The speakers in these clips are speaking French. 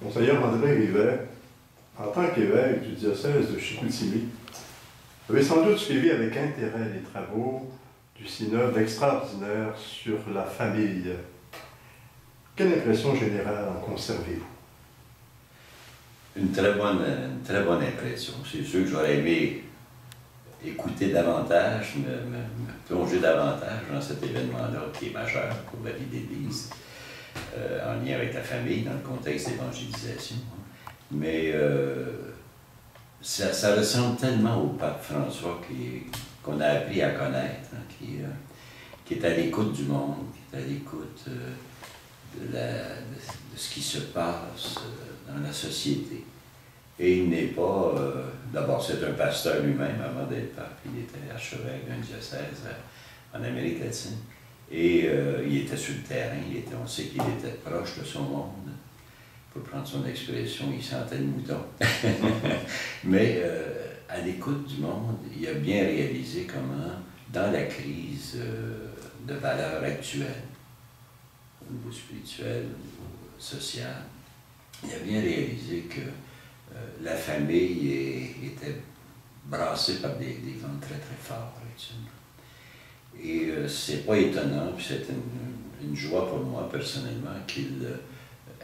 Monseigneur André Rivet, en tant qu'évêque du diocèse de Chicoutimi, avait sans doute suivi avec intérêt les travaux du synode extraordinaire sur la famille. Quelle impression générale en conservez-vous? Une très bonne impression. C'est sûr que j'aurais aimé écouter davantage, me plonger davantage dans cet événement-là qui est majeur pour la vie d'Église, en lien avec la famille, dans le contexte d'évangélisation. Mais ça ressemble tellement au pape François qu'on a appris à connaître, hein, qui est à l'écoute du monde, qui est à l'écoute de ce qui se passe dans la société. Et il n'est pas... D'abord, c'est un pasteur lui-même avant d'être pape. Il était archevêque d'un diocèse en Amérique latine. Et il était sur le terrain. On sait qu'il était proche de son monde. Pour prendre son expression, il sentait le mouton. Mais à l'écoute du monde, il a bien réalisé comment, dans la crise de valeurs actuelles, au niveau spirituel, au niveau social, il a bien réalisé que la famille était brassée par des vents très très forts actuellement. Et c'est pas étonnant, puis c'est une joie pour moi personnellement qu'il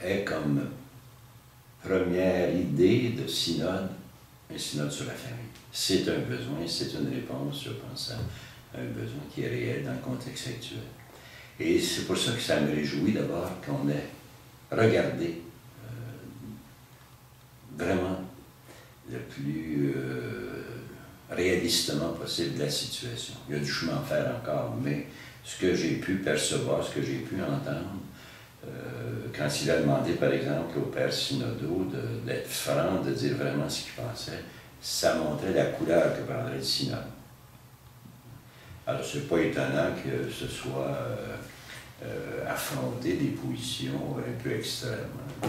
ait comme première idée de synode, un synode sur la famille. C'est un besoin, c'est une réponse, je pense, à un besoin qui est réel dans le contexte actuel. Et c'est pour ça que ça me réjouit d'abord qu'on ait regardé vraiment le plus réalistement possible la situation. Il y a du chemin à faire encore, mais ce que j'ai pu percevoir, ce que j'ai pu entendre, quand il a demandé, par exemple, aux pères synodaux d'être franc, de dire vraiment ce qu'il pensait, ça montrait la couleur que prendrait le synode. Alors, c'est pas étonnant que ce soit affronter des positions un peu extrêmes, hein,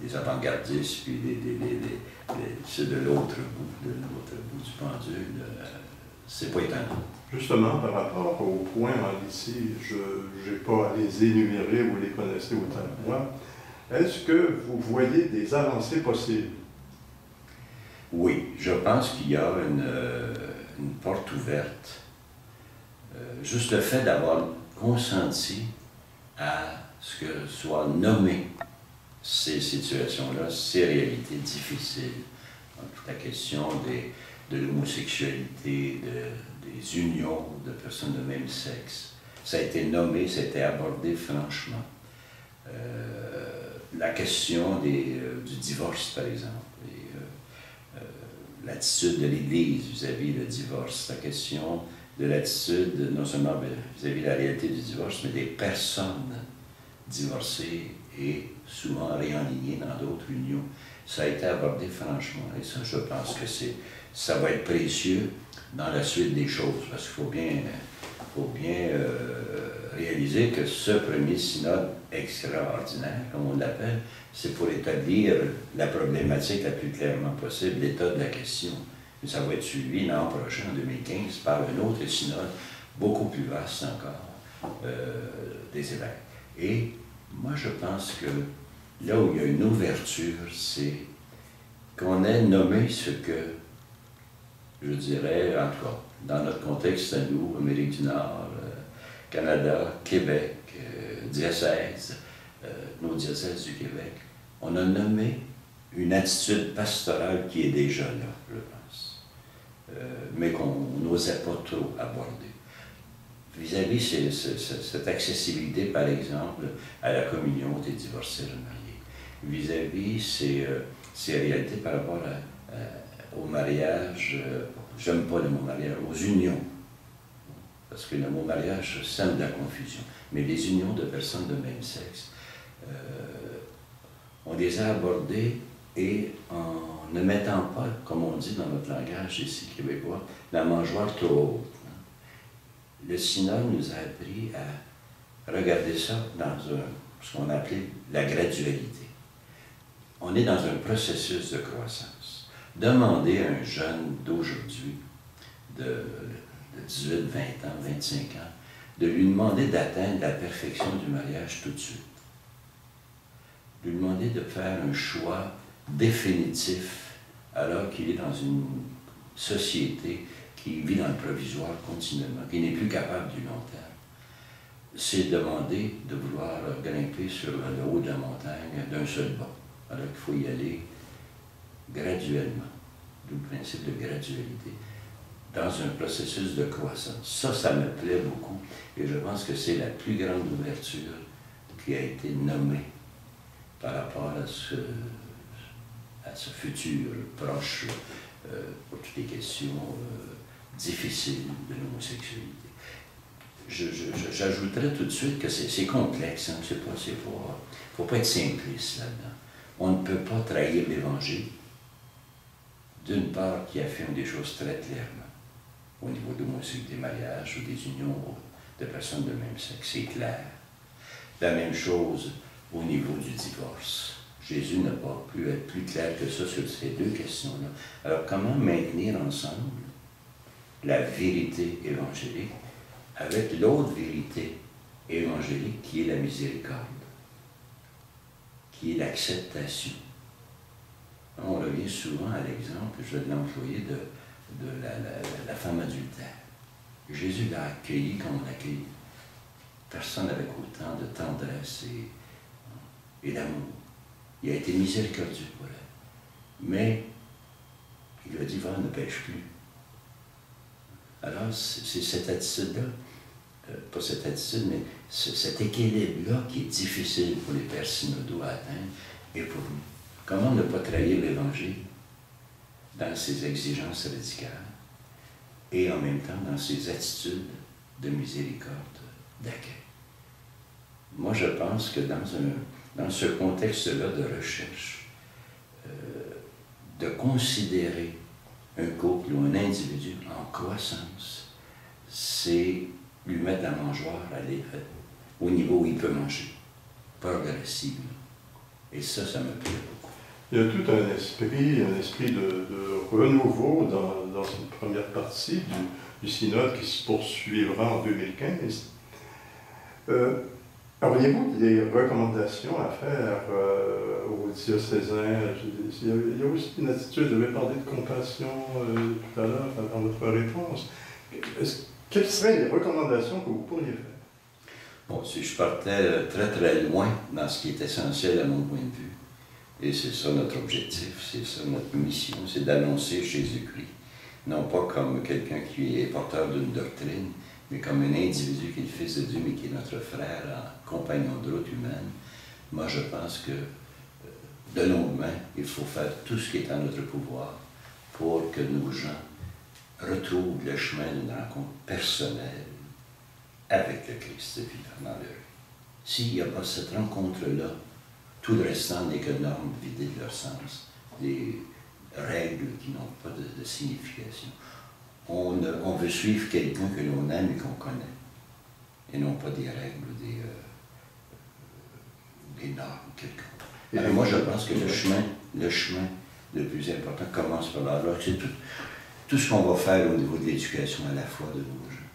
des avant-gardistes, puis ceux de l'autre bout du pendule, c'est pas étonnant. Justement, par rapport aux points ici, je n'ai pas à les énumérer, vous les connaissez autant que moi. Est-ce que vous voyez des avancées possibles? Oui, je pense qu'il y a une porte ouverte. Juste le fait d'avoir consenti à ce que soient nommées ces situations-là, ces réalités difficiles. Donc, toute la question de l'homosexualité, des unions de personnes de même sexe, ça a été nommé, ça a été abordé franchement. La question du divorce, par exemple, l'attitude de l'Église vis-à-vis le divorce, la question de l'attitude, non seulement vis-à-vis la réalité du divorce, mais des personnes divorcées et souvent réalignées dans d'autres unions. Ça a été abordé franchement, et ça, je pense que ça va être précieux dans la suite des choses, parce qu'il faut bien réaliser que ce premier synode extraordinaire, comme on l'appelle, c'est pour établir la problématique la plus clairement possible, l'état de la question. Et ça va être suivi l'an prochain, en 2015, par un autre synode, beaucoup plus vaste encore, des évêques. Et moi, je pense que là où il y a une ouverture, c'est qu'on ait nommé ce que, je dirais, en tout cas, dans notre contexte à nous, Amérique du Nord, Canada, Québec, diocèse, nos diocèses du Québec, on a nommé une attitude pastorale qui est déjà là, je pense, mais qu'on n'osait pas trop aborder. Vis-à-vis cette accessibilité, par exemple, à la communion des divorcés remariés, vis-à-vis ces réalités par rapport au mariage, j'aime pas le mot mariage, aux unions, parce que le mot mariage sème de la confusion, mais les unions de personnes de même sexe, on les a abordées et en ne mettant pas, comme on dit dans notre langage ici québécois, la mangeoire trop haute. Le synode nous a appris à regarder ça dans ce qu'on a appelé la gradualité. On est dans un processus de croissance. Demandez à un jeune d'aujourd'hui, de 18, 20 ans, 25 ans, de lui demander d'atteindre la perfection du mariage tout de suite. lui demander de faire un choix définitif alors qu'il est dans une société qui vit dans le provisoire continuellement, qui n'est plus capable du long terme. C'est demander de vouloir grimper sur le haut de la montagne d'un seul bond, alors qu'il faut y aller graduellement, d'où le principe de gradualité, dans un processus de croissance. Ça me plaît beaucoup, et je pense que c'est la plus grande ouverture qui a été nommée par rapport à ce futur proche pour toutes les questions difficiles de l'homosexualité. J'ajouterais tout de suite que c'est complexe, hein, faut pas être simpliste là-dedans. On ne peut pas trahir l'Évangile, d'une part qui affirme des choses très clairement, au niveau des mariages ou des unions de personnes de même sexe, c'est clair. La même chose au niveau du divorce. Jésus n'a pas pu être plus clair que ça sur ces deux questions-là. Alors comment maintenir ensemble la vérité évangélique avec l'autre vérité évangélique qui est la miséricorde, qui est l'acceptation? On revient souvent à l'exemple, je vais l'employer, de la femme adultère. Jésus l'a accueillie comme on accueille personne avec autant de tendresse et d'amour. Il a été miséricordieux pour elle. Mais il lui a dit, va, ne pêche plus. Alors, c'est cette attitude-là, pas cette attitude, mais cet équilibre-là qui est difficile pour les pères synodaux à atteindre et pour nous. Comment ne pas trahir l'Évangile dans ses exigences radicales et en même temps dans ses attitudes de miséricorde, d'accueil? Moi, je pense que dans ce contexte-là de recherche, de considérer un couple ou un individu en croissance, c'est lui mettre la mangeoire au niveau où il peut manger, progressivement. Et ça me plaît beaucoup. Il y a tout un esprit de renouveau dans cette première partie du synode qui se poursuivra en 2015. Auriez-vous des recommandations à faire aux diocésains? Il y a aussi une attitude, je vais parler de compassion tout à l'heure dans votre réponse. Quelles seraient les recommandations que vous pourriez faire? Bon, si je partais très très loin dans ce qui est essentiel à mon point de vue, et c'est ça notre objectif, c'est ça notre mission, c'est d'annoncer Jésus-Christ. Non pas comme quelqu'un qui est porteur d'une doctrine, mais comme un individu qui est le Fils de Dieu, mais qui est notre frère, compagnon de route humaine. Moi, je pense que de longue main, il faut faire tout ce qui est en notre pouvoir pour que nos gens retrouvent le chemin d'une rencontre personnelle avec le Christ vivant dans leur vie. S'il n'y a pas cette rencontre-là, tout le restant n'est que normes vidées de leur sens, des règles qui n'ont pas de signification. On veut suivre quelqu'un que l'on aime et qu'on connaît, et non pas des règles ou des normes quelconques. Alors moi, je pense que le chemin le plus important commence par là. Alors, c'est tout ce qu'on va faire au niveau de l'éducation à la fois de nos gens,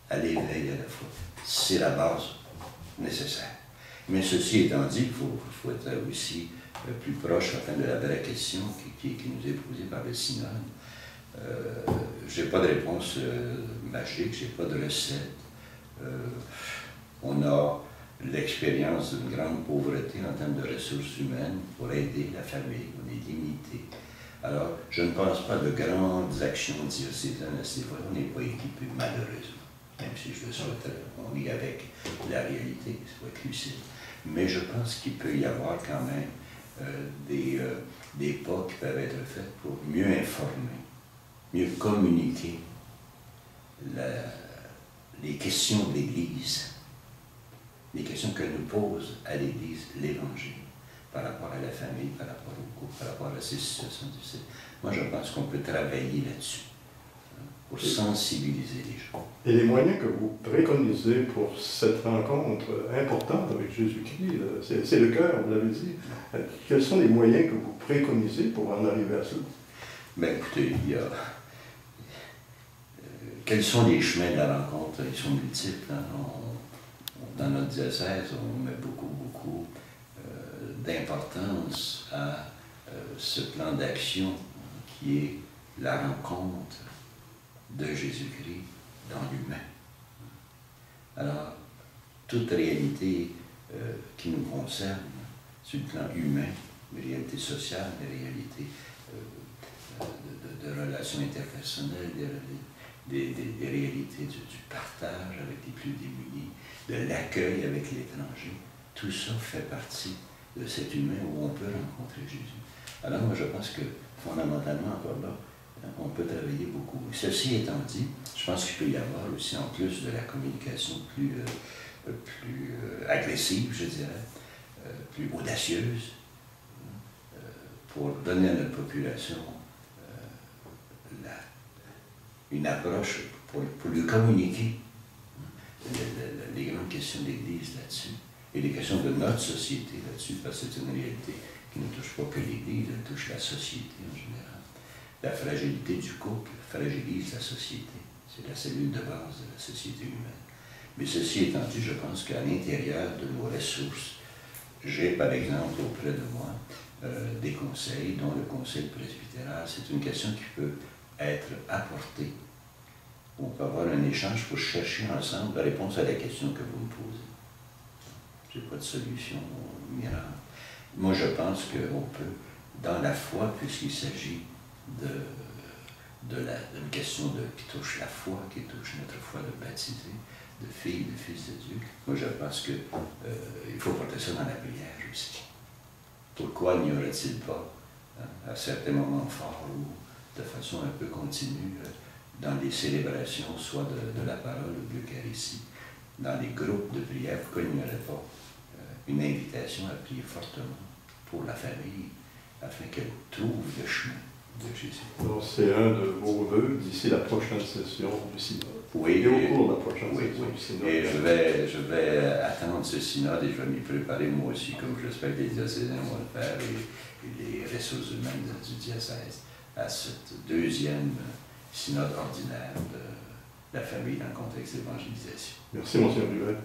à l'éveil à la fois. C'est la base nécessaire. Mais ceci étant dit, il faut être aussi plus proche enfin, de la vraie question qui nous est posée par le synode. Je n'ai pas de réponse magique, je n'ai pas de recette. On a l'expérience d'une grande pauvreté en termes de ressources humaines pour aider la famille, on est limité. Alors, je ne pense pas de grandes actions diocésaines à ce niveau-là, on n'est pas équipé malheureusement, même si je le souhaiterais. On vit avec la réalité, il faut être lucide. Mais je pense qu'il peut y avoir quand même des pas qui peuvent être faits pour mieux informer, mieux communiquer les questions de l'Église, les questions que nous pose à l'Église l'Évangile, par rapport à la famille, par rapport au couple, par rapport à ces situations difficiles. Moi, je pense qu'on peut travailler là-dessus, pour sensibiliser les gens. Et les moyens que vous préconisez pour cette rencontre importante avec Jésus-Christ, c'est le cœur, vous l'avez dit. Quels sont les moyens que vous préconisez pour en arriver à ça? Bien, écoutez, quels sont les chemins de la rencontre? Ils sont multiples. Hein? Dans notre diocèse, on met beaucoup d'importance à ce plan d'action qui est la rencontre de Jésus-Christ dans l'humain. Alors, toute réalité qui nous concerne, sur le plan humain, les réalités sociales, les réalités de relations interpersonnelles, des réalités du partage avec les plus démunis, de l'accueil avec l'étranger, tout ça fait partie de cet humain où on peut rencontrer Jésus. Alors moi je pense que fondamentalement encore là, on peut travailler beaucoup. Ceci étant dit, je pense qu'il peut y avoir aussi, en plus de la communication plus agressive, je dirais, plus audacieuse, pour donner à notre population une approche pour lui communiquer les grandes questions de l'Église là-dessus, et les questions de notre société là-dessus, parce que c'est une réalité qui ne touche pas que l'Église, elle touche la société en général. La fragilité du couple fragilise la société. C'est la cellule de base de la société humaine. Mais ceci étant dit, je pense qu'à l'intérieur de nos ressources, j'ai par exemple auprès de moi des conseils, dont le conseil presbytéral. C'est une question qui peut être apportée. On peut avoir un échange pour chercher ensemble la réponse à la question que vous me posez. Je n'ai pas de solution miracle. Moi, je pense qu'on peut, dans la foi, puisqu'il s'agit d'une question qui touche la foi, qui touche notre foi de baptisé, de filles, de fils de Dieu, moi, je pense qu'il faut porter ça dans la prière aussi. Pourquoi n'y aurait-il pas, à certains moments forts ou de façon un peu continue, dans les célébrations, soit de la parole ou de l'Eucharistie, dans les groupes de prière, pourquoi il n'y aurait pas une invitation à prier fortement pour la famille, afin qu'elle trouve le chemin de Jésus. Donc c'est un de vos vœux d'ici la prochaine session du synode. Oui, et au cours de la prochaine session oui. du synode. Et je vais attendre ce synode et je vais m'y préparer moi aussi, comme j'espère que les diocésains vont le faire et les ressources humaines du diocèse, à cette deuxième synode ordinaire de la famille dans le contexte d'évangélisation. Merci, Monseigneur Duvet.